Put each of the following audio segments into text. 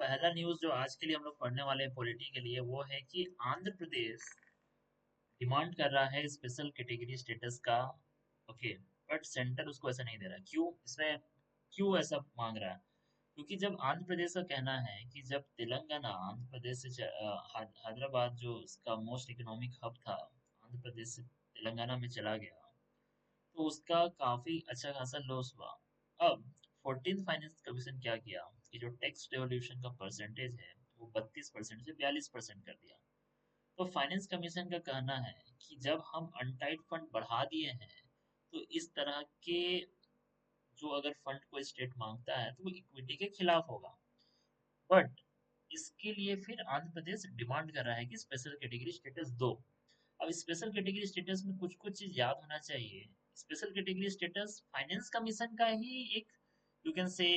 पहला न्यूज़ जो आज के लिए हम लोग पढ़ने वाले हैं पॉलिटी के लिए वो है कि आंध्र प्रदेश डिमांड कर रहा है स्पेशल कैटेगरी स्टेटस का। ओके। बट सेंटर उसको ऐसा नहीं दे रहा। क्यों इसमें, क्यों ऐसा मांग रहा है? क्योंकि जब आंध्र प्रदेश का कहना है कि जब तेलंगाना आंध्र प्रदेश से हैदराबाद जो उसका मोस्ट इकोनॉमिक हब था आंध्र प्रदेश से तेलंगाना में चला गया, तो उसका काफी अच्छा खासा लॉस हुआ। अब 14th फाइनेंस कमीशन क्या किया कि जो टैक्स डेवल्यूशन का परसेंटेज है वो 32% से 42% कर दिया। तो फाइनेंस कमीशन का कहना है कि जब हम अनटाइड फंड बढ़ा दिए हैं तो इस तरह के जो अगर फंड को स्टेट मांगता है तो वो इक्विटी के खिलाफ होगा। बट इसके लिए फिर आंध्र प्रदेश डिमांड कर रहा है कि स्पेशल कैटेगरी स्टेटस दो। अब स्पेशल कैटेगरी स्टेटस में कुछ कुछ चीज याद होना चाहिए। Special category status finance commission का ही एक, you can say,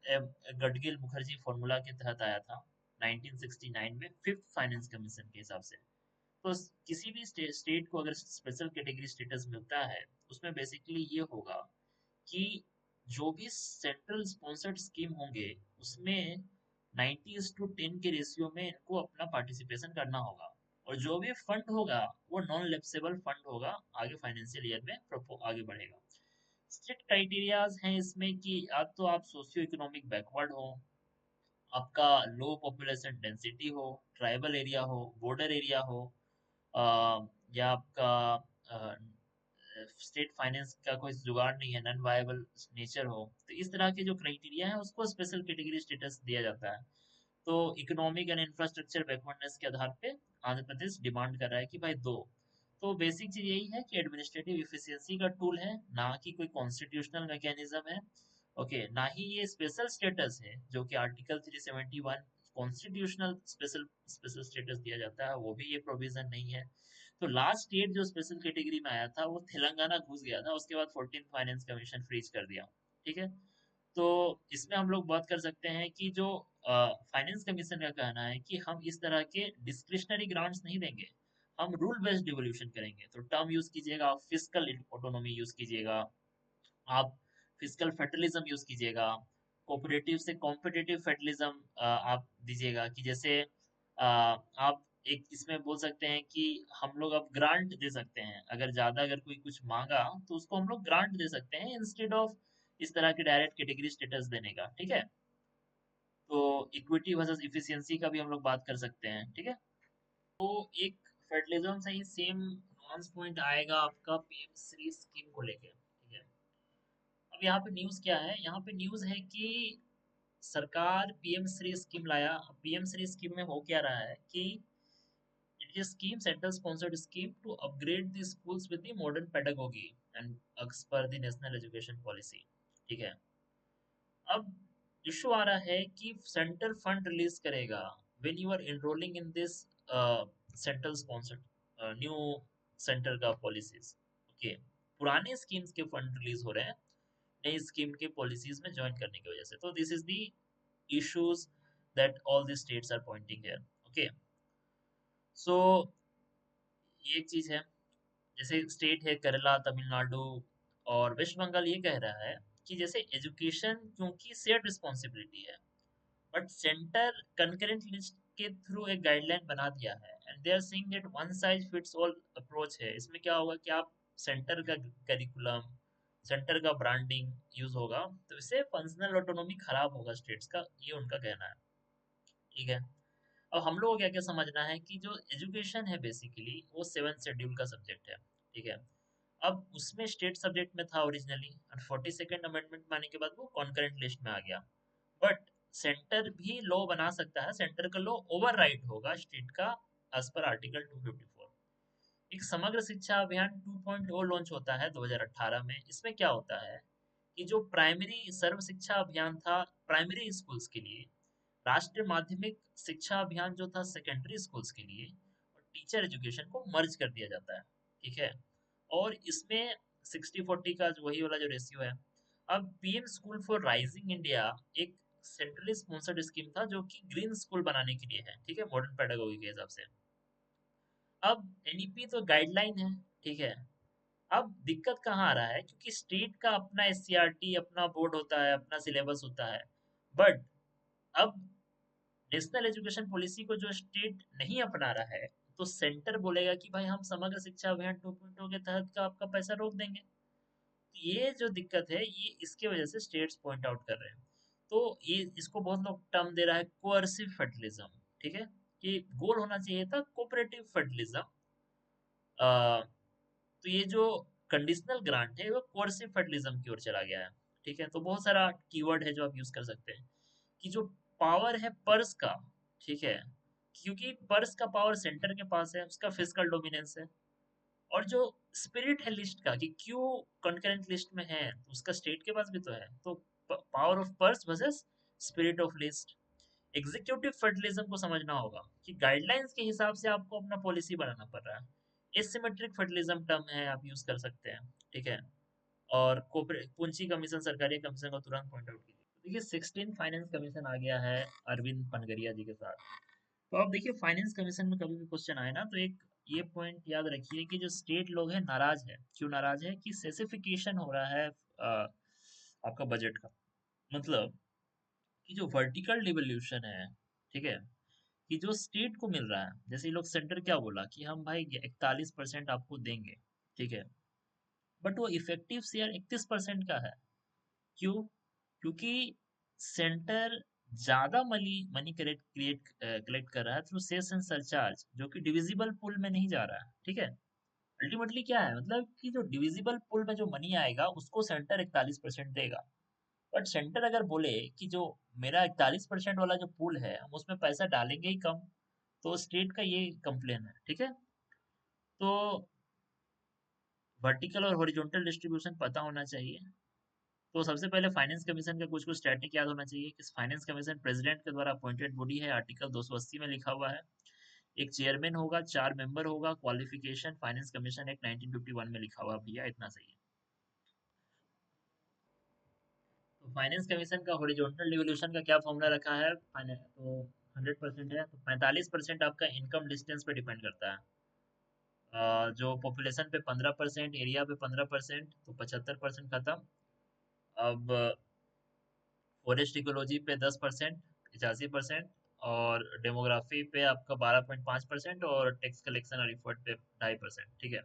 Gadgil Mukherjee formula के तहत आया था 1969 में, फिफ्थ फाइनेंस कमीशन के हिसाब से। तो किसी भी स्टेट को अगर स्पेशल कैटेगरी स्टेटस मिलता है उसमें बेसिकली ये होगा कि जो भी सेंट्रल स्पॉन्सर्ड स्कीम होंगे उसमें 90:10 के रेशियो में इनको अपना पार्टिसिपेशन करना होगा। और जो भी फंड होगा वो नॉन लैप्सेबल फंड होगा, आगे फाइनेंशियल ईयर में आगे बढ़ेगा। स्ट्रिक्ट क्राइटेरियाज हैं इसमें कि या तो आप सोशियो इकोनॉमिक बैकवर्ड हो, आपका लो पॉपुलेशन डेंसिटी हो, ट्राइबल एरिया हो, बॉर्डर एरिया हो, अ, या आपका स्टेट फाइनेंस का कोई जुगाड़ नहीं है, नॉन वायबल नेचर हो, तो इस तरह के जो क्राइटेरिया है उसको स्पेशल कैटेगरी स्टेटस दिया जाता है। तो इकोनॉमिक एंड इंफ्रास्ट्रक्चर बैकवर्डनेस के आधार पे आंध्र प्रदेश डिमांड कर रहा है कि भाई दो। तो बेसिक चीज यही है कि एडमिनिस्ट्रेटिव इफिशियंसी का टूल है, ना कि कोई कॉन्स्टिट्यूशनल मैकेनिज्म है। ओके, ना ही ये स्पेशल स्टेटस है जो कि article 371 constitutional special special status दिया जाता है, वो भी ये प्रोविजन नहीं है। तो लास्ट स्टेट जो स्पेशल कैटेगरी में आया था वो तेलंगाना घुस गया था, उसके बाद 14th फाइनेंस कमीशन फ्रीज कर दिया। ठीक है। तो इसमें हम लोग बात कर सकते हैं कि जो फाइनेंस कमीशन का कहना है कि हम इस तरह के डिस्क्रिशनरी ग्रांट्स नहीं देंगे, हम रूल बेस्ड डिवोल्यूशन करेंगे। तो टर्म यूज कीजिएगा, आप फिस्कल ऑटोनॉमी यूज कीजिएगा, आप फिस्कल फेडरलिज्म यूज कीजिएगा, कोऑपरेटिव से कॉम्पिटिटिव फेडरलिज्म आप दीजिएगा। कि जैसे आप एक इसमें बोल सकते हैं कि हम लोग अब ग्रांट दे सकते हैं, अगर ज्यादा अगर कोई कुछ मांगा तो उसको हम लोग ग्रांट दे सकते हैं इंस्टेड ऑफ इस तरह के डायरेक्ट कैटेगरी स्टेटस देने का। ठीक है। तो इक्विटी वर्सेस इफिशियंसी का भी हम लोग बात कर सकते हैं। ठीक है। तो एक फेडरलिज्म से ही सेम नॉन्स पॉइंट आएगा आपका पीएम श्री स्कीम को लेके। ठीक है। अब यहाँ पे न्यूज़ क्या है, यहाँ पे न्यूज़ है कि सरकार पीएम श्री स्कीम लाया। पीएम श्री स्कीम में हो क्या रहा है कि it is scheme, central sponsored scheme to upgrade the schools with the modern pedagogy and as per the national education policy. ठीक है। अब इशू आ रहा है कि सेंटर फंड रिलीज करेगा when you are enrolling in this central sponsored new centre का policies. Okay. पुराने स्कीम्स के फंड रिलीज हो रहे हैं नई स्कीम के पॉलिसीज में ज्वाइन करने की वजह से। तो this is the issues that all the states are pointing here. Okay. So ये एक चीज है। जैसे स्टेट है केरला, तमिलनाडु और वेस्ट बंगाल, ये कह रहा है कि जैसे एजुकेशन क्योंकि शेयर्ड रिस्पॉन्सिबिलिटी है, बट सेंटर कंकरेंट लिस्ट के थ्रू एक गाइडलाइन बना दिया है and they are saying that one size fits all approach है। इसमें क्या होगा कि आप सेंटर का करिकुलम, सेंटर का ब्रांडिंग यूज होगा, तो इससे फंक्शनल ऑटोनॉमी खराब होगा स्टेट्स का, ये उनका कहना है। ठीक है। अब हम लोग को क्या क्या समझना है कि जो एजुकेशन है बेसिकली वो 7th शेड्यूल का सब्जेक्ट है। ठीक है। अब उसमें स्टेट सब्जेक्ट में था ओरिजिनली, और 42nd अमेंडमेंट में आने के बाद वो कॉन्करेंट लिस्ट में आ गया। बट सेंटर भी लॉ बना सकता है, सेंटर का लॉ ओवरराइड होगा स्टेट का एज पर आर्टिकल 254। एक समग्र शिक्षा अभियान 2.0 लॉन्च होता है 2018 में। इसमें क्या होता है कि जो प्राइमरी सर्व शिक्षा अभियान था प्राइमरी स्कूल्स के लिए, राष्ट्रीय माध्यमिक शिक्षा अभियान जो था सेकेंडरी स्कूल्स के लिए, और टीचर एजुकेशन को मर्ज कर दिया जाता है। ठीक है। और इसमें 60-40 का वही वाला जो रेशियो है। अब PM school for rising India एक सेंट्रली स्पॉन्सर्ड स्कीम था जो कि ग्रीन स्कूल बनाने के लिए है। ठीक है, मॉडर्न पेडागोगी के हिसाब से। अब एनईपी तो गाइडलाइन है। ठीक है। अब दिक्कत कहाँ आ रहा है, क्योंकि स्टेट का अपना एससीईआरटी, अपना बोर्ड होता है, अपना सिलेबस होता है। बट अब नेशनल एजुकेशन पॉलिसी को जो स्टेट नहीं अपना रहा है, तो सेंटर बोलेगा कि भाई हम समग्र शिक्षा अभियान 2.0 के तहत का आपका पैसा रोक देंगे। ये जो दिक्कत है, ये इसके वजह से स्टेट्स पॉइंट आउट कर रहे हैं। तो ये इसको बहुत लोग टर्म दे रहा है कोअर्सिव फेडरलिज्म। ठीक है, कि गोल होना चाहिए था कोऑपरेटिव फेडरलिज्म। तो ये जो कंडीशनल ग्रांट है वो कोर्सिव फेडरलिज्म की ओर चला गया है। ठीक है, तो बहुत सारा कीवर्ड है जो आप यूज कर सकते हैं कि जो पावर है पर्स का। ठीक है, क्योंकि पर्स का पावर सेंटर के पास है, उसका फिजिकल डोमिनेंस है। और जो स्पिरिट है लिस्ट का, कि क्यों कंकरेंट लिस्ट में है, तो उसका स्टेट के पास भी तो है। तो power of purse versus spirit of list. Executive federalism को समझना होगा कि गाइडलाइंस के हिसाब से आपको अपना पॉलिसी बनाना पड़ रहा है। एसिमेट्रिक फेडरलिज्म टर्म है, आप यूज कर सकते हैं। ठीक है, और पूंजी कमीशन, सरकारी कमीशन को तुरंत पॉइंट आउट कीजिए। तो देखिए 16 फाइनेंस कमीशन आ गया है अरविंद पनगरिया जी के साथ। तो आप देखिए फाइनेंस कमीशन में कभी भी क्वेश्चन आए ना, तो एक ये पॉइंट याद रखिए कि जो स्टेट लोग हैं नाराज है। क्यों नाराज है? कि सेसिफिकेशन हो रहा है आपका बजट का। मतलब कि जो वर्टिकल डिवोल्यूशन है, ठीक है, कि जो स्टेट को मिल रहा है, जैसे ये लोग सेंटर क्या बोला कि हम भाई 41% आपको देंगे। ठीक है, बट वो इफेक्टिव शेयर 31% का है। क्यों? क्योंकि सेंटर ज्यादा मनी मनी कलेक्ट कर रहा है थ्रू सेस एंड सरचार्ज, जो कि डिविजिबल पूल में नहीं जा रहा है। ठीक है, अल्टीमेटली क्या है, मतलब कि जो डिविजिबल पूल में जो मनी आएगा उसको सेंटर 41% देगा। बट सेंटर अगर बोले कि जो मेरा 41% वाला जो पूल है हम उसमें पैसा डालेंगे ही कम, तो स्टेट का ये कंप्लेन है। ठीक है, तो वर्टिकल और हॉरिजॉन्टल डिस्ट्रीब्यूशन पता होना चाहिए। तो सबसे पहले फाइनेंस कमीशन का कुछ कुछ स्टैटिक याद होना चाहिए कि फाइनेंस कमीशन प्रेसिडेंट के द्वारा अपॉइंटेड बॉडी है, आर्टिकल 280 में लिखा हुआ है। एक चेयरमैन होगा, 4 मेंबर होगा। क्वालिफिकेशन फाइनेंस कमीशन एक्ट 1951 में लिखा हुआ, भैया इतना सही है। तो फाइनेंस कमीशन का हॉरिजॉन्टल डिवोल्यूशन का क्या फॉर्मूला रखा है? तो 100% है, तो 45% आपका इनकम डिस्टेंस पे डिपेंड करता है। जो पॉपुलेशन पे 15%, एरिया पे 15%, तो 75% खत्म। अब फॉरेस्ट इकोलॉजी पे 10%, 85%। और डेमोग्राफी पे आपका 12.5%, और टैक्स कलेक्शन और इफर्ट पे 2.5%। ठीक है,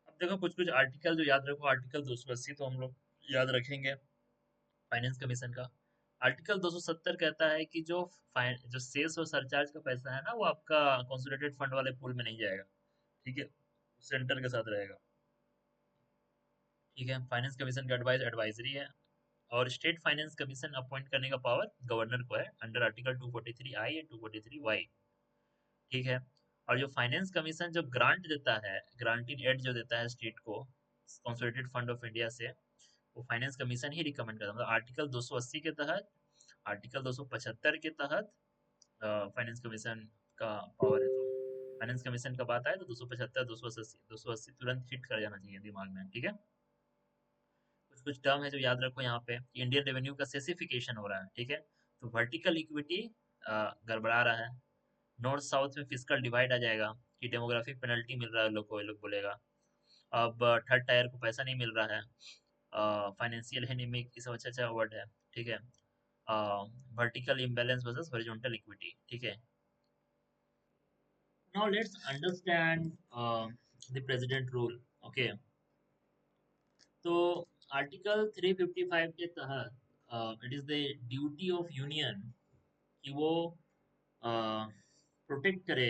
अब देखो कुछ कुछ आर्टिकल जो याद रखो। आर्टिकल 280 तो हम लोग याद रखेंगे फाइनेंस कमीशन का। आर्टिकल 270 कहता है कि जो सेस और सरचार्ज का पैसा है ना, वो आपका कंसोलिडेटेड फंड वाले पूल में नहीं जाएगा। ठीक है, सेंटर के साथ रहेगा। ठीक है, फाइनेंस कमीशन का एडवाइस एडवाइजरी है। और स्टेट फाइनेंस कमीशन अपॉइंट करने का पावर गवर्नर को है under article 243 I and 243 Y. ठीक है, और जो फाइनेंस कमीशन जो ग्रांट देता है, ग्रांटिंग एड जो देता है स्टेट को कंसोलिडेटेड फंड ऑफ इंडिया से, वो फाइनेंस कमीशन ही रिकमेंड करता है। मतलब आर्टिकल 280 के तहत, आर्टिकल 275 के तहत फाइनेंस कमीशन का पावर है। तो फाइनेंस कमीशन का बात आए तो 275, 280 तुरंत हिट कर जाना चाहिए दिमाग में। ठीक है, कुछ कुछ टर्म है जो याद रखो यहाँ पे। इंडियन रेवेन्यू का सेसिफिकेशन हो रहा है। ठीक है, तो वर्टिकल इक्विटी गड़बड़ा रहा है। नॉर्थ साउथ में फिजिकल डिवाइड आ जाएगा कि डेमोग्राफिक पेनल्टी मिल रहा है लोग को, ये लोग बोलेगा। अब थर्ड टायर को पैसा नहीं मिल रहा है। फाइनेंशियल एनिमिक, ये सब अच्छा अच्छा वर्ड है। ठीक है, vertical imbalance versus horizontal equity. ठीक है, now let's understand the president rule. Okay, तो आर्टिकल 355 के तहत it is the duty of union कि वो प्रोटेक्ट करे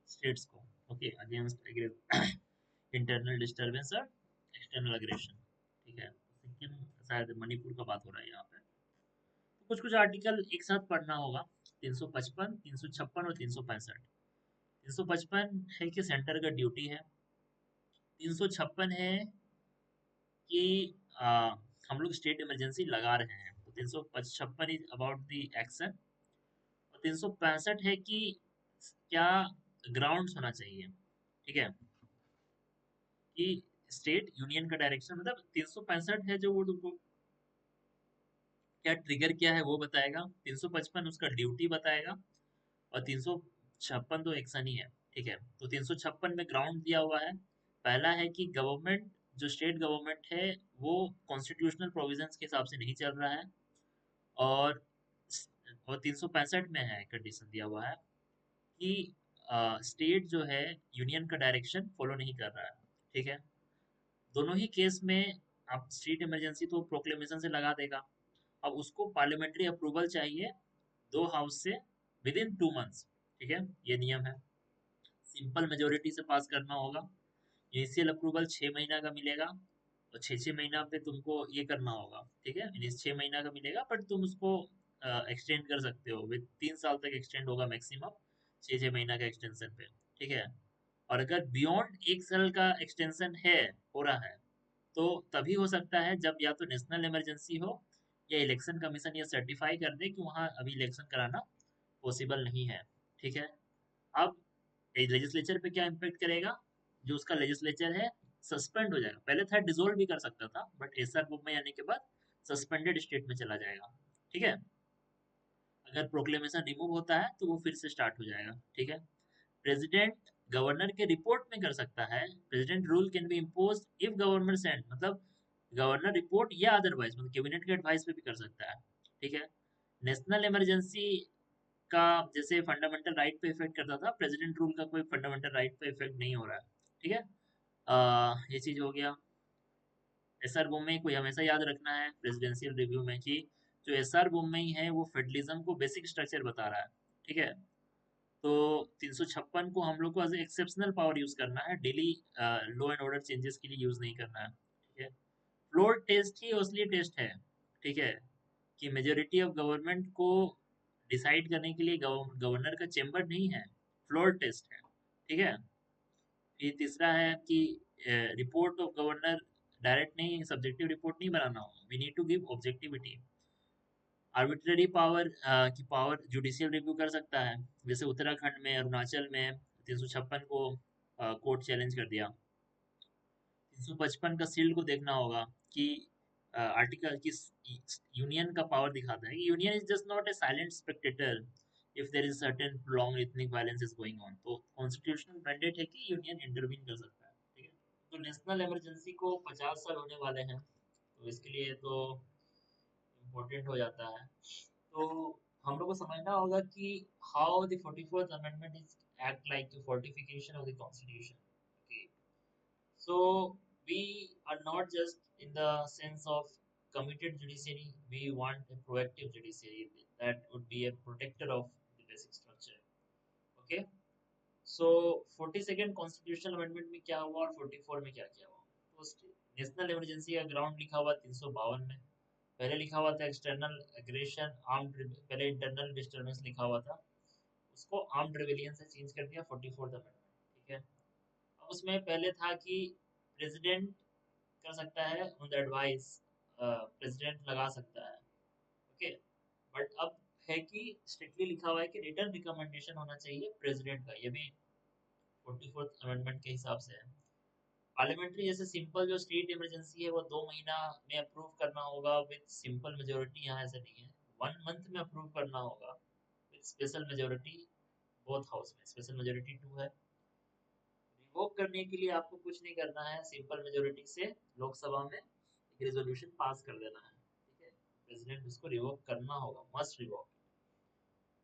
स्टेट्स को, ओके, अगेंस्ट इंटरनल डिस्टरबेंस और एक्सटर्नल अग्रेशन। ठीक है, सिक्किम, शायद मणिपुर का बात हो रहा है यहाँ पे। तो कुछ कुछ आर्टिकल एक साथ पढ़ना होगा। 355, 356 और 365। 355 है कि सेंटर का ड्यूटी है। 356 है कि आ, हम लोग स्टेट इमरजेंसी लगा रहे हैं, तो 356 इज अबाउट द एक्शन। और 365 है कि क्या ग्राउंड्स होना चाहिए। ठीक है, कि स्टेट यूनियन का डायरेक्शन, मतलब 365 है जो वो तुमको क्या ट्रिगर किया है वो बताएगा। 355 उसका ड्यूटी बताएगा। और 356 तो एक्शन ही है। ठीक है, तो 356 में ग्राउंड दिया हुआ है। पहला है कि गवर्नमेंट, जो स्टेट गवर्नमेंट है, वो कॉन्स्टिट्यूशनल प्रोविजंस के हिसाब से नहीं चल रहा है। और और 365 में है कंडीशन दिया हुआ है कि स्टेट जो है यूनियन का डायरेक्शन फॉलो नहीं कर रहा है। ठीक है, दोनों ही केस में आप स्टेट इमरजेंसी तो प्रोक्लेमेशन से लगा देगा, अब उसको पार्लियामेंट्री अप्रूवल चाहिए दो हाउस से विद इन 2 मंथ्स। ठीक है, ये नियम है, सिंपल मेजोरिटी से पास करना होगा। इनिशियल अप्रूवल 6 महीना का मिलेगा और 6 6 महीना पे तुमको ये करना होगा। ठीक है, 6 महीना का मिलेगा बट तुम उसको एक्सटेंड कर सकते हो, विद 3 साल तक एक्सटेंड होगा मैक्सिमम, 6 6 महीना का एक्सटेंशन पे। ठीक है, और अगर बियॉन्ड 1 साल का एक्सटेंशन है, हो रहा है, तो तभी हो सकता है जब या तो नेशनल इमरजेंसी हो या इलेक्शन कमीशन ये सर्टिफाई कर दे कि वहाँ अभी इलेक्शन कराना पॉसिबल नहीं है। ठीक है, अब लेजिस्लेचर पे क्या इम्पेक्ट करेगा, जो उसका लेजिस्लेचर है सस्पेंड हो जाएगा। पहले था डिसोल्व भी कर सकता था बट एसआर बुक में आने के बाद सस्पेंडेड स्टेट में चला जाएगा। ठीक है, अगर प्रोक्लेमेशन रिमूव होता है तो वो फिर से स्टार्ट हो जाएगा। ठीक है, प्रेसिडेंट गवर्नर के रिपोर्ट में कर सकता है, president rule can be impose if governor send, मतलब गवर्नर रिपोर्ट या अदरवाइज, मतलब कैबिनेट के एडवाइस पे भी कर सकता है। ठीक है, नेशनल इमरजेंसी का जैसे फंडामेंटल राइट पे इफेक्ट करता था, प्रेसिडेंट रूल का कोई फंडामेंटल राइट पे इफेक्ट नहीं हो रहा है। ठीक है, ये चीज हो गया। एसआर बुम्मे कोई हमेशा याद रखना है प्रेसिडेंशियल रिव्यू में कि जो एसआर बुम्मे है वो फेडरलिज्म को बेसिक स्ट्रक्चर बता रहा है। ठीक है, तो 356 को हम लोग को एज एक्सेप्शनल पावर यूज करना है, daily law and order changes के लिए यूज नहीं करना है। ठीक है, फ्लोर टेस्ट ही असली टेस्ट है। ठीक है, कि मेजोरिटी ऑफ गवर्नमेंट को डिसाइड करने के लिए गवर्नर का चेम्बर नहीं है, फ्लोर टेस्ट है। ठीक है, फिर तीसरा है कि रिपोर्ट ऑफ गवर्नर डायरेक्ट नहीं, सब्जेक्टिव रिपोर्ट नहीं बनाना हो, we need to give objectivity. Arbitrary power की पावर जुडिशियल रिव्यू कर सकता है, जैसे उत्तराखंड में, अरुणाचल में 356 को कोर्ट चैलेंज कर दिया। 355 का सील्ड को देखना होगा कि आर्टिकल किस यूनियन का पावर दिखाता है, union is just not a silent spectator if there is certain prolong ethnic violence is going on, तो कॉन्स्टिट्यूशनल मैंडेट है कि यूनियन इंटरवीन कर सकता है। ठीक है, तो नेशनल इमरजेंसी को 50 साल होने वाले हैं, तो इसके लिए तो इम्पोर्टेंट हो जाता है। तो हम लोग को समझना होगा कि how the 44th amendment is act like the fortification of the constitution. Okay, so we are not just in the sense of committed judiciary, we want a proactive judiciary that would be a protector of the basic structure. Okay, so 42nd constitutional amendment में क्या हुआ और 44 में क्या क्या हुआ। तो national emergency का ग्राउंड लिखा हुआ 352 में, पहले लिखा हुआ था एक्सटर्नल एग्रेशन आर्म्ड, पहले इंटरनल डिस्टर्बेंस लिखा हुआ था, उसको आर्म्ड रिवेलियन से चेंज कर दिया 44th अमेंडमेंट। ठीक है, अब उसमें पहले था कि प्रेसिडेंट कर सकता है ऑन द एडवाइस, प्रेसिडेंट लगा सकता है। ओके, बट अब है कि स्ट्रिक्टली लिखा हुआ है कि रिटर्न रिकमेंडेशन होना चाहिए प्रेसिडेंट का, ये भी 44th अमेंडमेंट के हिसाब से है। पार्लियामेंट्री जैसे सिंपल जो स्टेट इमरजेंसी है वो 2 महीना में अप्रूव करना होगा विद सिंपल मेजोरिटी, यहाँ ऐसा नहीं है, 1 मंथ में अप्रूव करना होगा with special majority, both house में स्पेशल मेजोरिटी 2 है। रिवोक करने के लिए आपको कुछ नहीं करना है, सिंपल मेजोरिटी से लोकसभा में एक रेजोल्यूशन पास कर देना है। ठीक है, प्रेसिडेंट उसको रिवोक करना होगा, मस्ट रिवोक।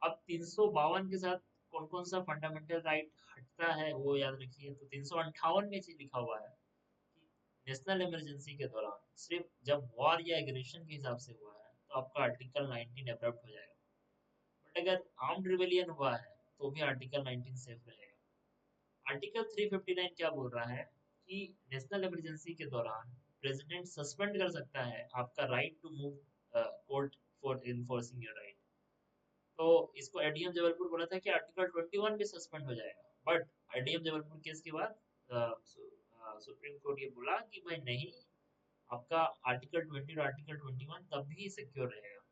अब 352 के साथ कौन कौन सा फंडामेंटल राइट हटता है वो याद रखिए। तो 358 में चीज लिखा हुआ है कि नेशनल इमरजेंसी के दौरान सिर्फ जब वॉर या एग्रेशन के हिसाब से हुआ है तो आपका आर्टिकल 19 एब्रप्ट हो जाएगा, बट अगर आर्म्ड रिवेलियन हुआ है तो भी आर्टिकल 19 सेफ रहेगा। आर्टिकल 359 क्या बोल रहा है कि नेशनल इमरजेंसी के दौरान प्रेसिडेंट सस्पेंड कर सकता है आपका right to move court for enforcing your right. तो इसको एडीएम जबलपुर बोला था कि आर्टिकल 21 भी सस्पेंड हो जाएगा, बट एडीएम जबलपुर केस के बाद सुप्रीम कोर्ट ये बोला कि भाई नहीं, आपका आर्टिकल 20 और आर्टिकल 21 तब भी सिक्योर रहेगा।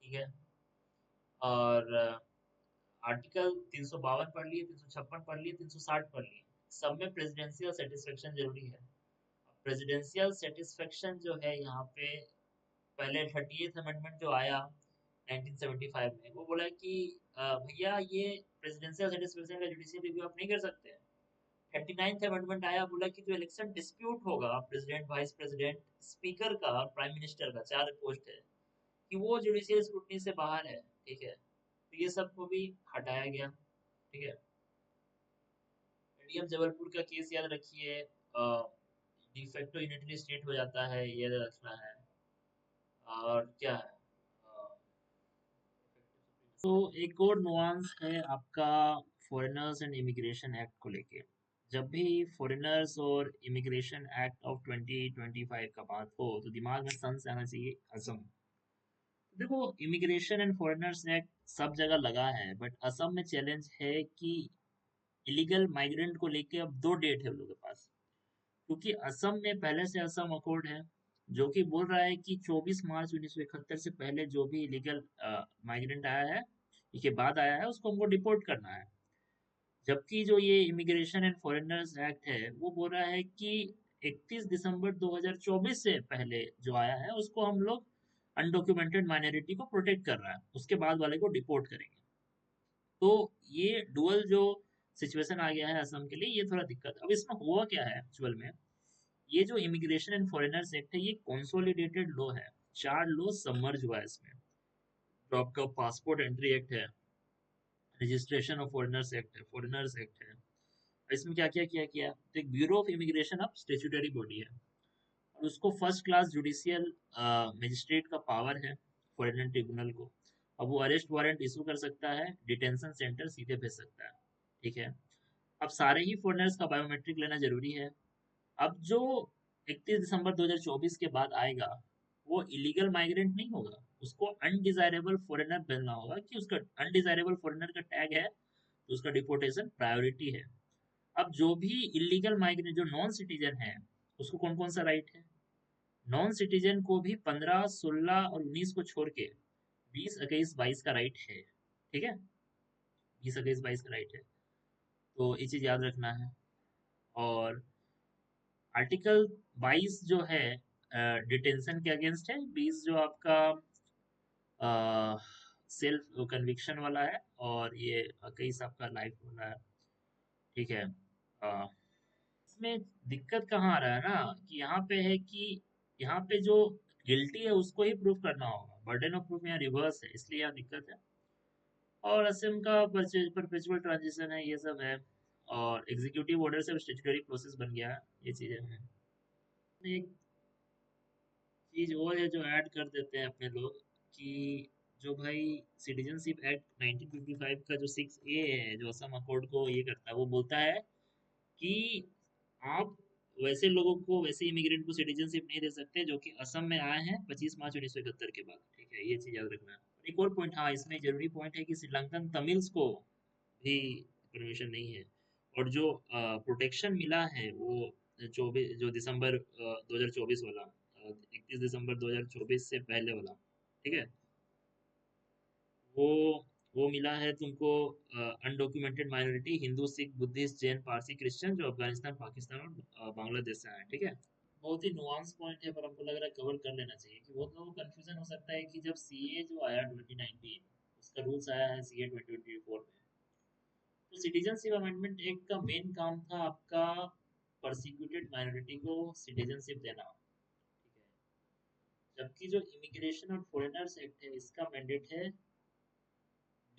ठीक है, और आर्टिकल 352 पढ़ लिए, 356 पढ़ लिए, 360 पढ़ लिए, सब में प्रेसिडेंशियल सेटिस्फेक्शन जरूरी है। प्रेसिडेंशियल सेटिस्फेक्शन जो है यहाँ पे, पहले 38th अमेंडमेंट जो आया 1975 में, वो बोला कि भैया ये प्रेसिडेंशियल सेटिस्फेक्शन का जुडिशियल रिव्यू आप नहीं कर सकते। 39th अमेंडमेंट आया, बोला कि जो इलेक्शन डिस्प्यूट होगा प्रेसिडेंट, वाइस प्रेसिडेंट, स्पीकर का और प्राइम मिनिस्टर का, 4 पोस्ट है, कि वो जुडिशियल स्क्रूटनी से बाहर है। ठीक है, तो ये सबको भी हटाया गया। ठीक है, डीएम जबलपुर का केस याद रखिए, डिफेक्टो यूनिटरी स्टेट हो जाता है, ये याद रखना है। और क्या है, तो एक और नुआंस है आपका फॉरेनर्स एंड इमिग्रेशन एक्ट को लेके। जब भी फॉरेनर्स और इमिग्रेशन एक्ट ऑफ 2025 का बात हो तो दिमाग में सन से आना चाहिए असम। देखो, इमिग्रेशन एंड फॉरेनर्स एक्ट सब जगह लगा है, बट असम में चैलेंज है कि इलीगल माइग्रेंट को लेके अब दो डेट है उन लोगों के पास। क्योंकि असम में पहले से असम अकॉर्ड है, जो कि बोल रहा है कि 24 मार्च 1971 से पहले जो भी इलीगल माइग्रेंट आया है, के बाद आया है, उसको हमको डिपोर्ट करना है। जबकि जो ये इमिग्रेशन एंड फॉरेनर्स एक्ट है वो बोल रहा है कि 31 दिसंबर 2024 से पहले जो आया है उसको हम लोग अनडॉक्यूमेंटेड माइनॉरिटी को प्रोटेक्ट कर रहा है, उसके बाद वाले को डिपोर्ट करेंगे। तो ये डुअल जो सिचुएशन आ गया है असम के लिए, ये थोड़ा दिक्कत। अब इसमें हुआ क्या है एक्चुअल में, ये जो इमिग्रेशन एंड फॉरेनर्स एक्ट है ये कंसोलिडेटेड लॉ है। चार लॉ सबमर्ज हुआ है इसमें। तो आपका पासपोर्ट एंट्री एक्ट है, रजिस्ट्रेशन ऑफ फॉरेनर्स एक्ट है, फॉरेनर्स एक्ट है। इसमें क्या क्या किया किया, तो एक ब्यूरो ऑफ इमिग्रेशन अब स्टेचुटरी बॉडी है, और उसको फर्स्ट क्लास जुडिशियल मजिस्ट्रेट का पावर है फॉरेनर ट्रिब्यूनल को। अब वो अरेस्ट वारंट इशू कर सकता है, डिटेंशन सेंटर सीधे भेज सकता है। ठीक है, अब सारे ही फॉरेनर्स का बायोमेट्रिक लेना जरूरी है। अब जो 31 दिसंबर 2024 के बाद आएगा वो इलीगल माइग्रेंट नहीं होगा, उसको अनडिजायरेबल फॉरेनर बनना होगा, कि उसका अनडिजायरेबल फॉरेनर का टैग है तो उसका डिपोर्टेशन प्रायोरिटी है। अब जो भी इलीगल माइग्रेंट जो नॉन सिटीजन है उसको कौन कौन सा राइट है, नॉन सिटीजन को भी 15, 16 और 19 को छोड़ के 20, 21, 22 का राइट है। ठीक है, 20, 21, 22 का राइट है, तो ये चीज याद रखना है। और आर्टिकल 22 जो है डिटेंशन के अगेंस्ट है, 20 जो आपका सेल्फ कन्विक्शन वाला है, और ये 21 आपका लाइफ वाला है। ठीक है, इसमें दिक्कत कहाँ आ रहा है ना, कि यहाँ पे है कि यहाँ पे जो गिल्टी है उसको ही प्रूफ करना होगा, बर्डन ऑफ प्रूफ यहाँ रिवर्स है, इसलिए यहाँ दिक्कत है। और असम का परपेचुअल ट्रांजिशन है, ये सब है। और एग्जीक्यूटिव ऑर्डर से स्टेचुटरी प्रोसेस बन गया है, ये चीजें हैं। एक चीज और है जो ऐड कर देते हैं अपने लोग, कि जो भाई सिटीजनशिप एक्ट 1955 का जो 6A है जो असम अकॉर्ड को ये करता है, वो बोलता है कि आप वैसे लोगों को, वैसे इमिग्रेंट को सिटीजनशिप नहीं दे सकते जो कि असम में आए हैं 25 मार्च 1971 के बाद। ठीक है, ये चीज याद रखना है। एक और पॉइंट, हाँ इसमें जरूरी पॉइंट है कि श्रीलंकन तमिल्स को भी परमिशन नहीं है। और जो प्रोटेक्शन मिला है वो 24 जो दिसंबर 2024 वाला, 31 दिसंबर 2024 से पहले वाला, ठीक है, वो वो मिला है तुमको। Undocumented minority Hindu, Sikh, Buddhist, Jain, Parsi, Christian जो अफगानिस्तान, पाकिस्तान और बांग्लादेश से आए हैं। ठीक है, बहुत ही नुआंस पॉइंट है, पर हमको लग रहा है कवर कर लेना चाहिए, कि बहुत लोगों को कंफ्यूजन हो सकता है कि जब सीए जो आया 2019, उसका रूल्स आया है सीए 2024 में, तो सिटीजनशिप अमेंडमेंट एक्ट का मेन काम था आपका परसिक्यूटेड माइनॉरिटी को सिटीजनशिप देना। ठीक है, जबकि जो इमिग्रेशन और फॉरेनर्स एक्ट है इसका मैंडेट है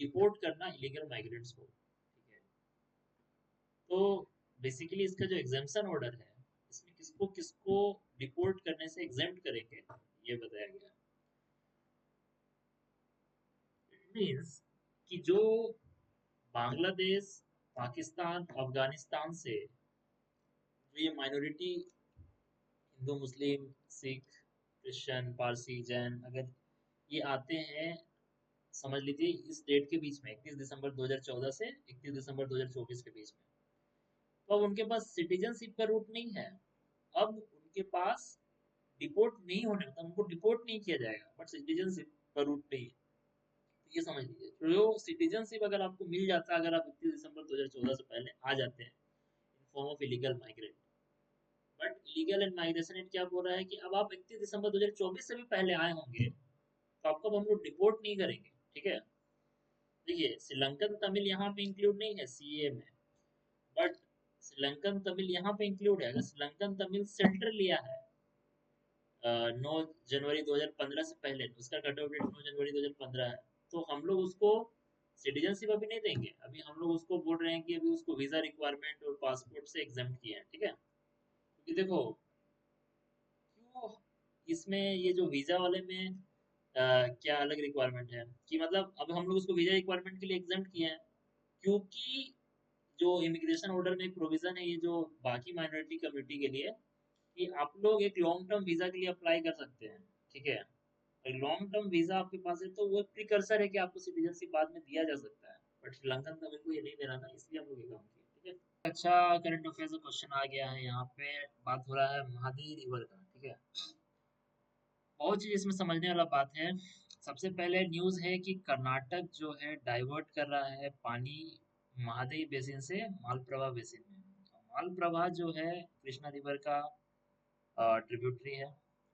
डिपोर्ट करना इलीगल माइग्रेंट्स को। ठीक है, तो बेसिकली इसका जो एग्जाम्पशन ऑर्डर है, इसमें किसको किसको डिपोर्ट करने से एग्जेम्प्ट करेंगे, ये बताया गया। इट मीन्स कि जो बांग्लादेश, पाकिस्तान, अफगानिस्तान से जो ये माइनॉरिटी, हिंदू, मुस्लिम, सिख, क्रिश्चियन, पारसी, जैन, अगर ये आते हैं, समझ लीजिए इस डेट के बीच में 31 दिसंबर 2014 से 31 दिसंबर 2024 के बीच में, तो अब उनके पास सिटीजनशिप का रूट नहीं है। अब उनके पास डिपोर्ट नहीं होने, मतलब उनको डिपोर्ट नहीं किया जाएगा, बट सिटीजनशिप का रूट नहीं है। तो ये समझ लीजिए, तो सिटीजनशिप अगर आपको मिल जाता है, अगर आप 31 दिसंबर 2014 से पहले आ जाते हैं in form of illegal migrant, but illegal and migration act क्या बोल रहा है कि अब आप 31 दिसंबर 2024 से भी पहले आए होंगे तो आपको अब हम लोग डिपोर्ट नहीं करेंगे। ठीक है, देखिए श्रीलंकन तमिल यहाँ पे इंक्लूड नहीं है सीए में, बट श्रीलंकन तमिल यहाँ पे इंक्लूड है। अगर श्रीलंकन तमिल सेंटर लिया है 9 जनवरी 2015 से पहले, तो उसका कट ऑफ डेट 9 जनवरी 2015 है। तो हम लोग उसको सिटीजनशिप अभी नहीं देंगे, अभी हम लोग उसको बोल रहे हैं कि अभी उसको वीजा रिक्वायरमेंट और पासपोर्ट से एग्जाम्प्ट किए हैं, ठीक है। क्योंकि देखो क्यों इसमें ये जो वीजा वाले में क्या अलग रिक्वायरमेंट है कि मतलब अब हम लोग उसको वीजा रिक्वायरमेंट के लिए एग्जाम्प्ट किए हैं, क्योंकि जो इमिग्रेशन ऑर्डर में एक प्रोविजन है ये जो बाकी माइनॉरिटी कम्युनिटी के लिए, कि आप लोग एक लॉन्ग टर्म वीजा के लिए अप्लाई कर सकते हैं, ठीक है। लॉन्ग टर्म वीजा आपके पास है तो वो प्रिकर्सर है कि आपको सिटीजनशिप बाद में दिया जा सकता है, बट श्रीलंकन तमिल को ये नहीं दे रहा था, इसलिए हम लोग ये काम किए, ठीक है। अच्छा, करंट अफेयर्स का क्वेश्चन आ गया है यहाँ पे, बात हो रहा है महादी रिवर का, ठीक है। बहुत चीज इसमें समझने वाला बात है। सबसे पहले न्यूज है कि कर्नाटक जो है डाइवर्ट कर रहा है पानी महादेवी बेसिन से मालप्रभा बेसिन में। मालप्रभा जो है कृष्णा रिवर का ट्रिब्यूटरी है,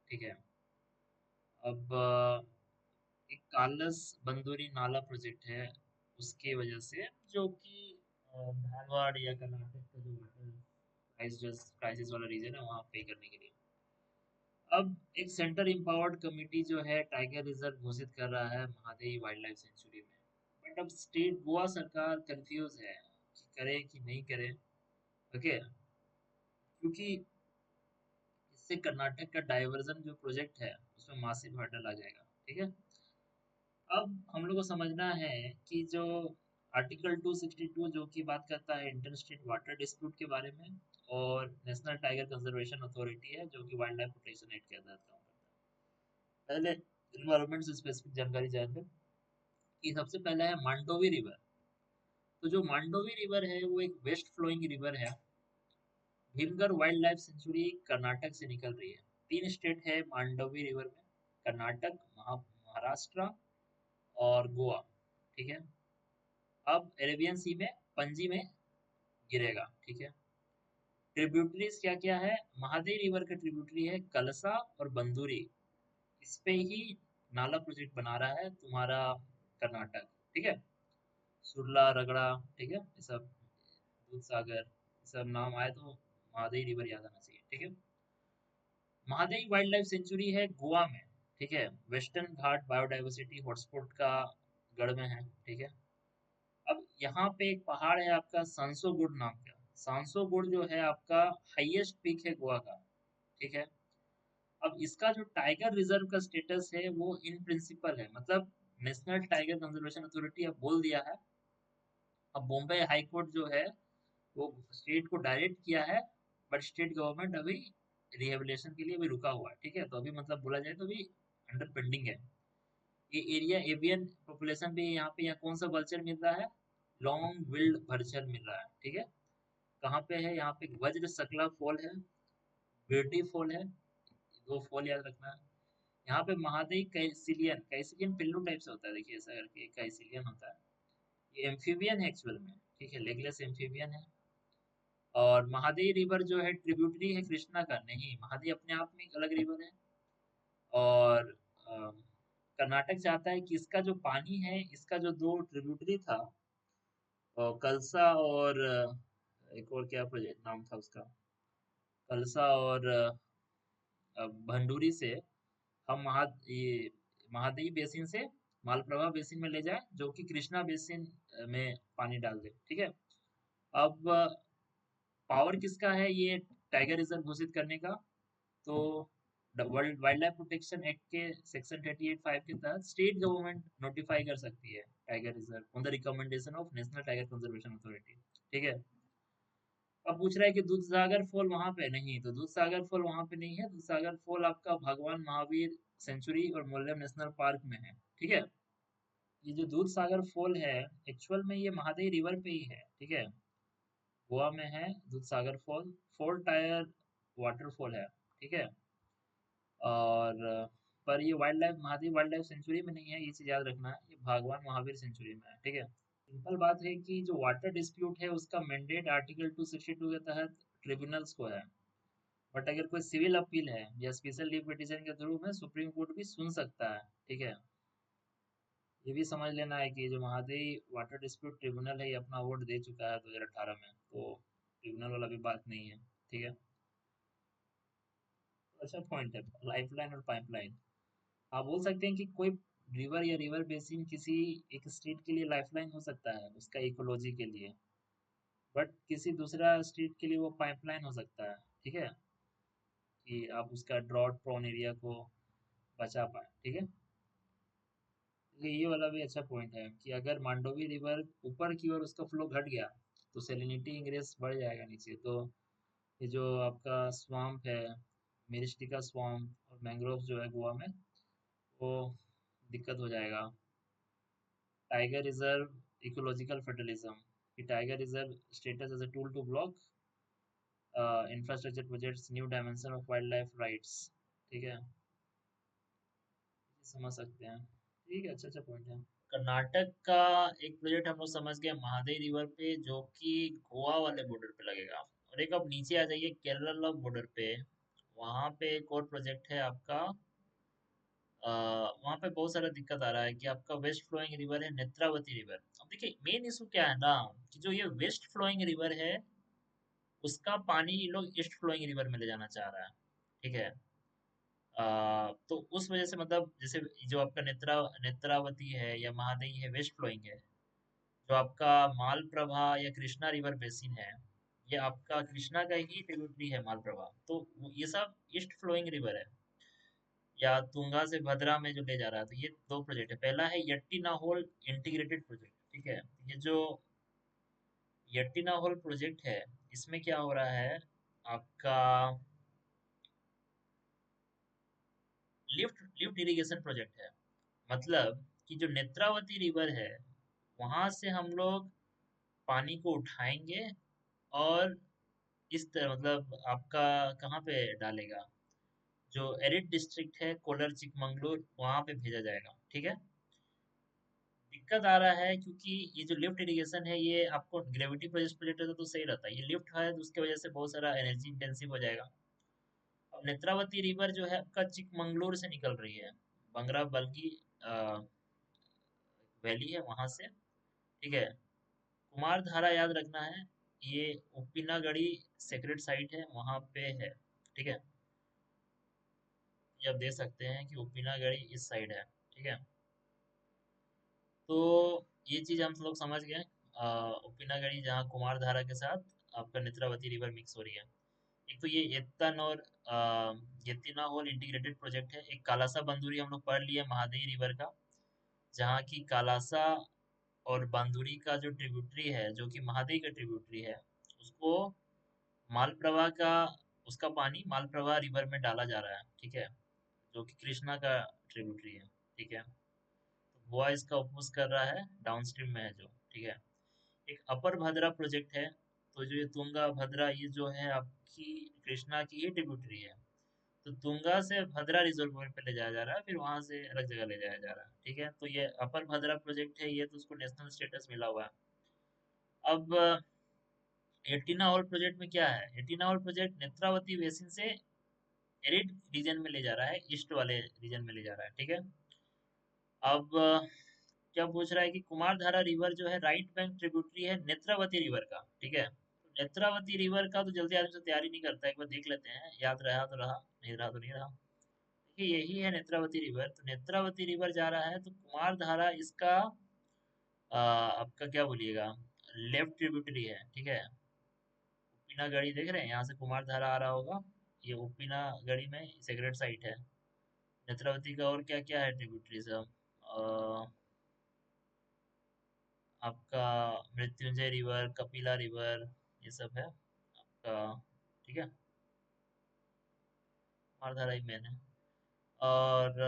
ठीक है। अब एक कालस बंदूरी नाला प्रोजेक्ट है उसके वजह से, जो कि धारवाड़ या कर्नाटक का जो वाटर क्राइसिस वाला रीजन है वहाँ पे करने के लिए। अब एक सेंटर इम्पावर्ड कमेटी जो है टाइगर रिजर्व घोषित कर रहा है महादेवी वाइल्ड लाइफ सेंचुरी में, बट अब स्टेट गोवा सरकार कंफ्यूज है कि करे कि नहीं करे, ओके। क्योंकि इससे कर्नाटक का डाइवर्जन जो प्रोजेक्ट है उसमें मासिव हर्डल आ जाएगा, ठीक है। अब हम लोग को समझना है कि जो आर्टिकल 262 जो कि बात करता है इंटर स्टेट वाटर डिस्प्यूट के बारे में, और नेशनल टाइगर कंजर्वेशन अथॉरिटी है जो कि वाइल्ड लाइफ प्रोटेक्शन एक्ट के अंदर काम करता है। पहले इन्वायरमेंट से स्पेसिफिक जानकारी जानते हैं कि सबसे पहला है मांडोवी रिवर। तो जो मांडोवी रिवर है वो एक वेस्ट फ्लोइंग रिवर है। Bhimgarh wild life sanctuary Karnataka से निकल रही है। तीन स्टेट है मांडोवी रिवर में, कर्नाटक, महाराष्ट्र और गोवा, ठीक है। अब अरेबियन सी में पणजी में गिरेगा, ठीक है। ट्रिब्यूटरीज क्या क्या है, महादेवी रिवर का ट्रिब्यूटरी है कलसा और बंदूरी, इस पे ही नाला प्रोजेक्ट बना रहा है तुम्हारा कर्नाटक, ठीक है। सुरला रगड़ा, ठीक है, ये सब दूध सागर, ये सब नाम आए तो महादेवी रिवर याद आना चाहिए, ठीक है। महादेवी वाइल्ड लाइफ सेंचुरी है गोवा में, ठीक है। वेस्टर्न घाट बायोडाइवर्सिटी हॉटस्पॉट का गढ़ में है, ठीक है। अब यहाँ पे एक पहाड़ है आपका सांसोगुड नाम का। सांसोगुड जो है आपका हाईएस्ट पीक है गोवा का, ठीक है। अब इसका जो टाइगर रिजर्व का स्टेटस है वो इन प्रिंसिपल है, मतलब नेशनल टाइगर कंजर्वेशन अथॉरिटी अब बोल दिया है। अब बॉम्बे हाई कोर्ट जो है वो स्टेट को डायरेक्ट किया है, बट स्टेट गवर्नमेंट अभी रिहेबिलिटेशन के लिए भी रुका हुआ है, ठीक है। तो अभी मतलब बोला जाए तो अभी अंडर पेंडिंग है। ये एरिया एवियन पॉपुलेशन भी यहाँ पे, यहाँ कौन सा वर्चर मिल रहा है, लॉन्ग विल्ड वर्चर मिल रहा है, ठीक है। कहाँ पे है, यहाँ पे वज्र सकला फॉल है, बिरडी फॉल है, दो फॉल याद रखना है। यहाँ पे महादेव कैसिलियन, कैसिलियन पिल्लू टाइप से होता है, देखिए ऐसा करके कैसिलियन होता है। ये एम्फीबियन है एक्चुअल में, ठीक है, लेगलेस एम्फीबियन है। और महादेव रिवर जो है ट्रिब्यूटरी है कृष्णा का, नहीं, महादेव अपने आप में एक अलग रिवर है। और कर्नाटक चाहता है कि इसका जो पानी है, इसका जो दो ट्रिब्यूटरी था, कलसा और एक और क्या प्रोजेक्ट नाम था उसका, कलसा और भंडूरी से हम ये महादेवी बेसिन से मालप्रभा बेसिन में ले जाए, जो कि कृष्णा बेसिन में पानी डाल दे, ठीक है। अब पावर किसका है ये टाइगर रिजर्व घोषित करने का, तो world wild life protection act के सेक्शन 38(5) के तहत स्टेट गवर्नमेंट नोटिफाई कर सकती है tiger reserve on the recommendation of national tiger conservation authority, ठीक है। अब पूछ रहा है कि दूध सागर फॉल वहां पे नहीं, तो दूध सागर फॉल वहां पे नहीं है, दूध सागर फॉल आपका भगवान महावीर सेंचुरी और मोल्यम नेशनल पार्क में है, ठीक है। ये जो दूध सागर फॉल है एक्चुअल में ये महादेवी रिवर पे ही है, ठीक है। गोवा में है दूध सागर फॉल, 4 टायर वाटरफॉल है, ठीक है। और पर ये wild life Mahadev wild life sanctuary में नहीं है, ये चीज याद रखना है, ये भगवान महावीर सेंचुरी में है, ठीक है। सिंपल बात है कि जो वाटर डिस्प्यूट है उसका मैंडेट आर्टिकल 262 के तहत ट्रिब्यूनल्स को है, बट अगर कोई सिविल अपील है या स्पेशल लीव पिटीशन के थ्रू में सुप्रीम कोर्ट भी सुन सकता है, ठीक है। ये भी समझ लेना है कि जो महादेवी वाटर डिस्प्यूट ट्रिब्यूनल है ये अपना वोट दे चुका है 2018 में, तो ट्रिब्यूनल वाला भी बात नहीं है, ठीक है। अच्छा पॉइंट है लाइफलाइन और पाइपलाइन। आप बोल सकते हैं कि कोई रिवर या रिवर बेसिन किसी एक स्टेट के लिए लाइफलाइन हो सकता है उसका इकोलॉजी के लिए, बट किसी दूसरा स्टेट के लिए वो पाइपलाइन हो सकता है। ठीक है, कि आप उसका ड्रॉट प्रोन एरिया को बचा पाए। ठीक है, ये वाला भी अच्छा पॉइंट है कि अगर मांडोवी रिवर ऊपर की ओर उसका फ्लो घट गया तो सेलिनिटी इंग्रेस बढ़ जाएगा नीचे, तो ये जो आपका स्वाम्प है, मेरिस्टिका स्वाम्प और मैंग्रोव जो है गोवा में, वो दिक्कत हो जाएगा। टाइगर रिजर्व इकोलॉजिकल फेडरलिज्म, कि tiger reserve status as a tool to block infrastructure projects new dimension of wild life rights. ठीक है, समझ सकते हैं। ठीक है, अच्छा अच्छा पॉइंट है। कर्नाटक का एक प्रोजेक्ट हम लोग समझ गए महादेवी रिवर पे, जो कि गोवा वाले बॉर्डर पे लगेगा। और एक अब नीचे आ जाइए केरला बॉर्डर पे, वहां पे एक और प्रोजेक्ट है आपका। वहां पे बहुत सारा दिक्कत आ रहा है कि आपका वेस्ट फ्लोइंग रिवर है नेत्रावती रिवर। अब देखिए मेन इशू क्या है ना, कि जो ये वेस्ट फ्लोइंग रिवर है उसका पानी ये लोग ईस्ट फ्लोइंग रिवर में ले जाना चाह रहा है। ठीक है, तो उस वजह से मतलब जैसे जो आपका नेत्रावती है या महादेवी है वेस्ट फ्लोइंग है, जो आपका मालप्रभा या कृष्णा रिवर बेसिन है, ये आपका कृष्णा का ही ट्रिब्यूटरी है मालप्रभा, तो ये सब ईस्ट फ्लोइंग रिवर है। या तुंगा से भद्रा में जो ले जा रहा है, तो ये दो प्रोजेक्ट है। पहला है यट्टिनाहोल इंटीग्रेटेड प्रोजेक्ट। ठीक है, ये जो यट्टिनाहोल प्रोजेक्ट है, इसमें क्या हो रहा है आपका, लिफ्ट लिफ्ट इरिगेशन प्रोजेक्ट है। मतलब कि जो नेत्रावती रिवर है वहां से हम लोग पानी को उठाएंगे और इस तरह मतलब आपका कहाँ पे डालेगा, जो एरिड डिस्ट्रिक्ट है कोलर चिकमंगलुर वहां पे भेजा जाएगा। ठीक है, दिक्कत आ रहा है क्योंकि ये जो लिफ्ट इरिगेशन है ये आपको ग्रेविटी प्रोजेक्ट प्रोजेक्ट है तो सही रहता है, ये लिफ्ट है तो उसकी वजह से बहुत सारा एनर्जी इंटेंसिव हो जाएगा। अब नेत्रावती रिवर जो है आपका चिकमंगलुर से निकल रही है, बंगरा बल्गी वैली है वहां से। ठीक है, कुमार धारा याद रखना है, ये उप्पिनागढ़ी सेक्रेट साइट है वहां पे है। ठीक है, ये आप देख सकते हैं कि उप्पिनागढ़ी इस साइड है। ठीक है, तो ये चीज हम लोग समझ गए। उप्पिनागढ़ी जहाँ कुमार धारा के साथ आपका नेत्रावती रिवर मिक्स हो रही है। एक तो ये एत्तन और येत्तिनाहोल इंटीग्रेटेड प्रोजेक्ट है। एक कालासा बंदूरी हम लोग पढ़ लिए महादेवी रिवर का, जहाँ की कालासा और बांदुरी का जो ट्रिब्यूटरी है जो कि महादेवी का ट्रिब्यूटरी है, उसको मालप्रभा का, उसका पानी मालप्रभा रिवर में डाला जा रहा है। ठीक है, जो कि कृष्णा का ट्रिब्यूटरी है। ठीक है, तो गोवा इसका अपोज कर रहा है, डाउनस्ट्रीम में है जो। ठीक है, एक अपर भद्रा प्रोजेक्ट है, तो जो ये तुंगा भद्रा ये जो है आपकी कृष्णा की ही ट्रिब्यूटरी है, तो तुंगा से भद्रा रिजर्वोयर पे ले जाया जा रहा है, फिर वहां से अलग जगह ले जाया जा रहा है। ठीक है, तो ये अपर भद्रा प्रोजेक्ट है, ये तो उसको नेशनल स्टेटस मिला हुआ है। अब एटीना हॉल प्रोजेक्ट में क्या है, एटीना हॉल प्रोजेक्ट नेत्रावती बेसिन से एरिड रीजन में ले जा रहा है, ईस्ट वाले रीजन में ले जा रहा है। ठीक है, अब क्या पूछ रहा है कि कुमारधारा रिवर जो है राइट बैंक ट्रिब्यूटरी है नेत्रावती रिवर का। ठीक है, तो नेत्रावती रिवर का तो जल्दी आदमी से तैयारी नहीं करता, एक बार देख लेते हैं, याद रहा तो रहा, नहीं रहा तो नहीं रहा। देखिए यही है नेत्रावती रिवर, तो नेत्रावती रिवर जा रहा है तो कुमारधारा इसका आपका क्या बोलिएगा लेफ्ट ट्रिब्यूटरी है। ठीक है, उप्पिना गढ़ी देख रहे हैं, यहाँ से कुमारधारा आ रहा होगा, ये उप्पिना गढ़ी में सेक्रेट साइट है। नेत्रावती का और क्या क्या है ट्रिब्यूटरी सब, आपका मृत्युंजय रिवर, कपिला रिवर, ये सब है आपका। ठीक है, कुमारधारा ही मेन है। और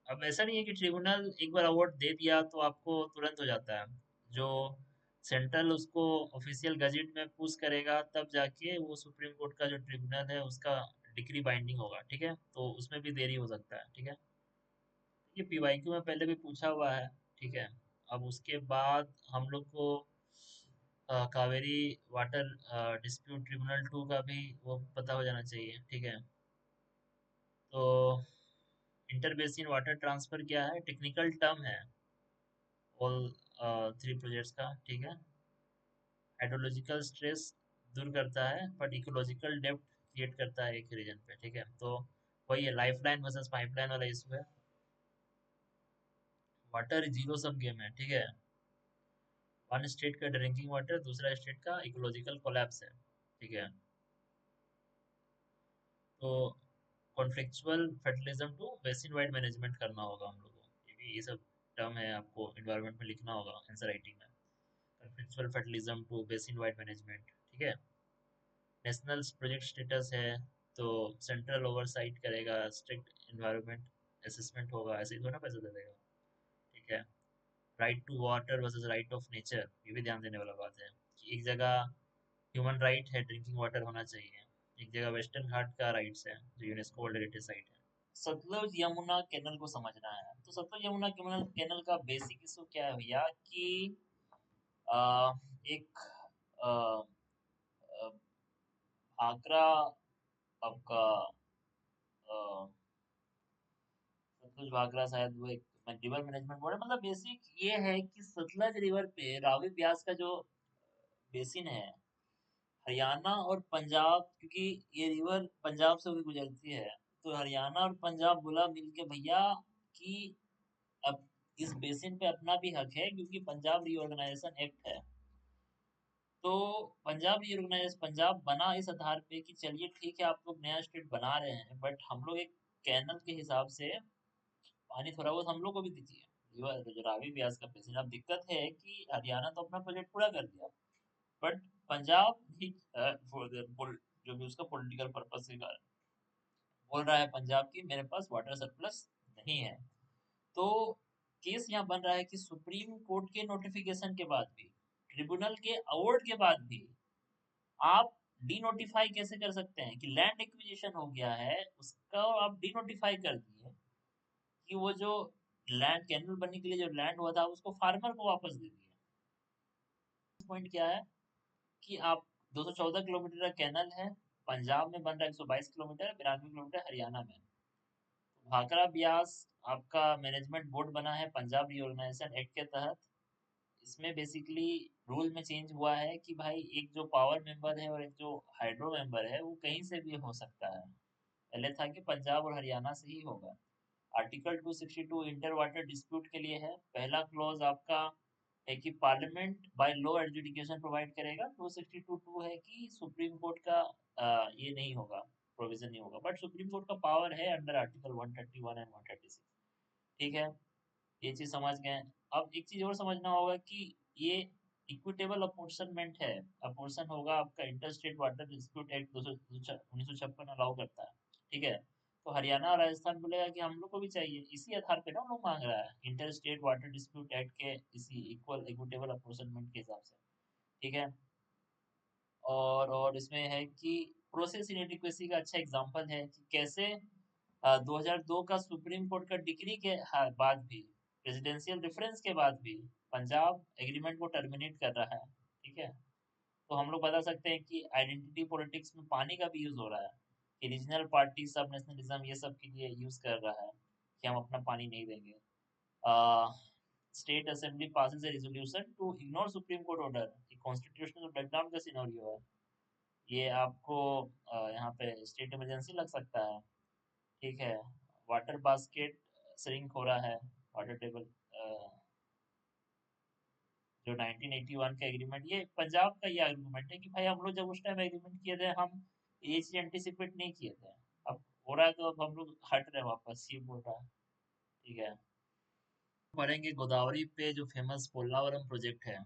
अब ऐसा नहीं है कि ट्रिब्यूनल एक बार अवार्ड दे दिया तो आपको तुरंत हो जाता है। जो सेंट्रल उसको ऑफिशियल गजेट में पुश करेगा तब जाके वो सुप्रीम कोर्ट का जो ट्रिब्यूनल है उसका डिक्री बाइंडिंग होगा। ठीक है, तो उसमें भी देरी हो सकता है। ठीक है, ये पीवाईक्यू में पहले भी पूछा हुआ है। ठीक है, अब उसके बाद हम लोग को कावेरी वाटर डिस्प्यूट ट्रिब्यूनल 2 का भी वो पता हो जाना चाहिए। ठीक है, तो इंटर बेसिन वाटर ट्रांसफर क्या है, टेक्निकल टर्म है ऑल थ्री प्रोजेक्ट्स का। ठीक है, हाइड्रोलॉजिकल स्ट्रेस दूर करता है बट इकोलॉजिकल डेप्थ क्रिएट करता है एक रीजन पे। ठीक है, तो वही है लाइफलाइन वर्सेस पाइपलाइन वाला इशू है। वाटर जीरो सम गेम है, ठीक है। वन स्टेट का ड्रिंकिंग वाटर, दूसरा स्टेट का इकोलॉजिकल कोलैप्स है, ठीक है। तो conflictual federalism to basin wide management करना होगा हम लोगों को, ये भी ये सब टर्म है, आपको एनवायरनमेंट में लिखना होगा आंसर राइटिंग में। Conflictual federalism to basin wide management, ठीक है। नेशनल प्रोजेक्ट स्टेटस है, तो सेंट्रल ओवरसाइट करेगा, स्ट्रिक्ट एनवायरनमेंट असेसमेंट होगा, ऐसे ही थोड़ा ना पैसा दे देगा, ठीक है। Right to water versus right of nature, ये भी ध्यान देने वाला बात है कि एक जगह ह्यूमन राइट है ड्रिंकिंग वाटर होना चाहिए, एक जगह वेस्टर्न घाट का राइट्स है जो यूनेस्को वर्ल्ड हेरिटेज साइट है। सतलुज यमुना कैनल को समझना है, तो सतलुज यमुना कैनल का बेसिक इशू क्या है भैया कि आ, एक आ, आ, आगरा आपका सतलुज भाखड़ा शायद वो एक रिवर मैनेजमेंट बोर्ड है, मतलब बेसिक ये है कि सतलज रिवर पे रावी ब्यास का जो बेसिन है, हरियाणा और पंजाब, क्योंकि ये रिवर पंजाब से होकर गुजरती है, तो हरियाणा और पंजाब बोला मिलके भैया कि अब इस बेसिन पे अपना भी हक है, क्योंकि पंजाब रीऑर्गेनाइजेशन एक्ट है। तो पंजाब बना इस आधार पे कि चलिए ठीक है आप लोग नया स्टेट बना रहे हैं, बट हम लोग एक कैनल के हिसाब से पानी थोड़ा बहुत हम लोग को भी दीजिए। रिवर जो रावी ब्यास का बेसिन, अब दिक्कत है कि हरियाणा तो अपना प्रोजेक्ट पूरा कर दिया, बट पंजाब भी जो भी उसका पॉलिटिकल पर्पस के कारण बोल रहा है पंजाब की मेरे पास वाटर सरप्लस नहीं है। तो केस यहाँ बन रहा है कि सुप्रीम कोर्ट के नोटिफिकेशन के बाद भी, ट्रिब्यूनल के अवार्ड के बाद भी आप डी नोटिफाई कैसे कर सकते हैं कि लैंड एक्विजिशन हो गया है उसका, आप डी नोटिफाई कर दिए कि वो जो लैंड कैनल बनने के लिए जो लैंड हुआ था उसको फार्मर को वापस दे दिया। पॉइंट क्या है कि आप 214 किलोमीटर का कैनल है, पंजाब में बन रहा है 122 किलोमीटर, 92 किलोमीटर हरियाणा में। भाखड़ा ब्यास आपका मैनेजमेंट बोर्ड बना है पंजाब रीऑर्गेनाइजेशन एक्ट के तहत। इसमें बेसिकली रूल में चेंज हुआ है कि भाई एक जो पावर मेंबर है और एक जो हाइड्रो मेंबर है वो कहीं से भी हो सकता है, पहले था कि पंजाब और हरियाणा से ही होगा। आर्टिकल 262 इंटर वाटर डिस्प्यूट के लिए है, पहला क्लॉज आपका है कि parliament by law adjudication provide करेगा, 262 है कि सुप्रीम कोर्ट का ये नहीं होगा, प्रोविजन नहीं होगा, बट सुप्रीम कोर्ट का पावर है अंडर आर्टिकल 131 एंड 136, ठीक है। ये चीज समझ गए। अब एक चीज और समझना होगा कि ये इक्विटेबल अपॉर्शनमेंट है, अपोर्शन होगा आपका, inter state water dispute act 1956 allow करता है, ठीक है। तो हरियाणा और राजस्थान बोलेगा कि हम लोग को भी चाहिए, इसी आधार पे ना हम लोग मांग रहा है inter state water dispute act के इसी इक्वल इक्विटेबल अपॉर्शनमेंट के हिसाब से, ठीक है। और इसमें है कि प्रोसेस इनएडिक्वेसी का अच्छा एग्जांपल है कि कैसे 2002 का सुप्रीम कोर्ट का डिक्री के बाद भी, प्रेसिडेंशियल रेफरेंस के बाद भी पंजाब एग्रीमेंट को टर्मिनेट कर रहा है, ठीक है। तो हम लोग बता सकते हैं कि आइडेंटिटी पॉलिटिक्स में पानी का भी यूज हो रहा है कि रीजनल पार्टी सब नेशनलिज्म ये सब के लिए यूज कर रहा है कि हम अपना पानी नहीं देंगे। State assembly passes a resolution to ignore supreme court order, constitutional breakdown का सिनेरियो है ये, आपको यहाँ पे स्टेट इमरजेंसी लग सकता है, ठीक है। वाटर बास्केट श्रिंक हो रहा है, वाटर टेबल जो 1981 का एग्रीमेंट, ये पंजाब का ये आर्गुमेंट है कि भाई हम लोग जब उस टाइम एग्रीमेंट किए थे हम ये चीज एंटिसिपेट नहीं किए थे, अब हो रहा है तो अब हम लोग हट रहे हैं वापस, ये बोल रहा है, ठीक है। पढ़ेंगे गोदावरी पे जो फेमस पोल्लावरम प्रोजेक्ट है,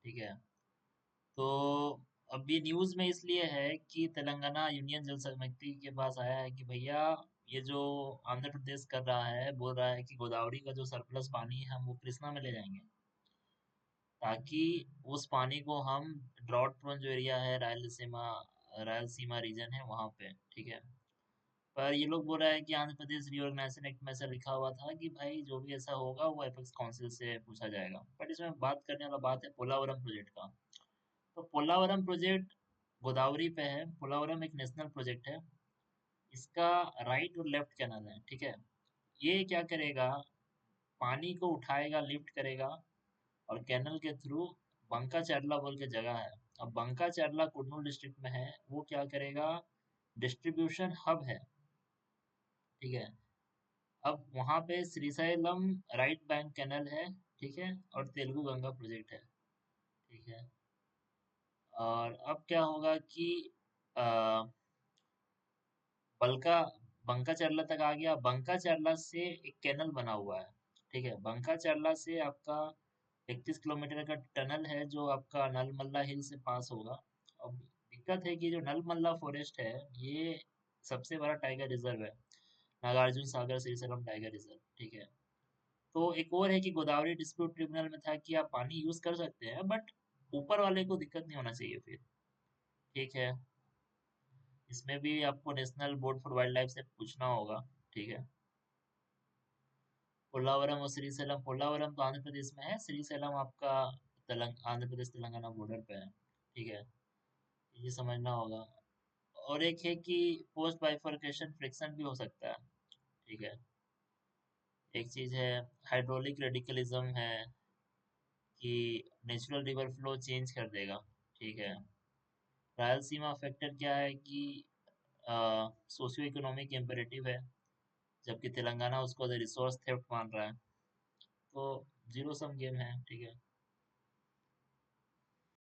ठीक है। तो अब ये न्यूज में इसलिए है कि तेलंगाना यूनियन जल समिति के पास आया है कि भैया ये जो आंध्र प्रदेश कर रहा है, बोल रहा है कि गोदावरी का जो सरप्लस पानी है हम वो कृष्णा में ले जाएंगे, ताकि उस पानी को हम ड्रॉट प्रोन जो एरिया है रायलसीमा रीजन है वहां पे, ठीक है। पर ये लोग बोल रहा है कि आंध्र प्रदेश रीऑर्गेनाइजेशन एक्ट में ऐसा लिखा हुआ था कि भाई जो भी ऐसा होगा वो एपेक्स काउंसिल से पूछा जाएगा, बट इसमें बात करने वाला बात है पोलावरम प्रोजेक्ट का। तो पोलावरम प्रोजेक्ट गोदावरी पे है, पोलावरम एक नेशनल प्रोजेक्ट है, इसका राइट और लेफ्ट कैनल है, ठीक है। ये क्या करेगा, पानी को उठाएगा, लिफ्ट करेगा और कैनल के थ्रू बंका चरला बोल के जगह है, अब बंका चरला कुर्नूल डिस्ट्रिक्ट में है, वो क्या करेगा, डिस्ट्रीब्यूशन हब है, ठीक है। अब वहां पे श्रीशैलम राइट बैंक कैनल है, ठीक है, और तेलुगु गंगा प्रोजेक्ट है, ठीक है। और अब क्या होगा कि आ, बलका बंका चरला तक आ गया। बंका चरला से एक कैनल बना हुआ है, ठीक है। बंका चरला से आपका 31 किलोमीटर का टनल है जो आपका नलमल्ला हिल से पास होगा। अब दिक्कत है कि जो नलमल्ला फॉरेस्ट है, ये सबसे बड़ा टाइगर रिजर्व है, नागार्जुन सागर श्रीशैलम टाइगर रिजर्व, ठीक है। तो एक और है कि गोदावरी डिस्प्यूट ट्रिब्यूनल में था कि आप पानी यूज कर सकते हैं, बट ऊपर वाले को दिक्कत नहीं होना चाहिए फिर, ठीक है। इसमें भी आपको national board for wild life से पूछना होगा, ठीक है। पोलावरम और श्रीशैलम, पोलावरम तो आंध्र प्रदेश में है, श्रीशैलम आपका आंध्र प्रदेश तेलंगाना बॉर्डर पे है, ठीक है। ये समझना होगा। और एक है कि पोस्ट बाइफरकेशन फ्रिक्शन भी हो सकता है, ठीक है। एक चीज है हाइड्रोलिक रेडिकलिज्म है, कि नेचुरल रिवर फ्लो चेंज कर देगा, ठीक है। रायलसीमा फैक्टर क्या है कि सोशियो इकोनॉमिक इम्पेरेटिव है, जबकि तेलंगाना उसको रिसोर्स थेफ्ट मान रहा है। तो जीरो सम गेम है, ठीक है।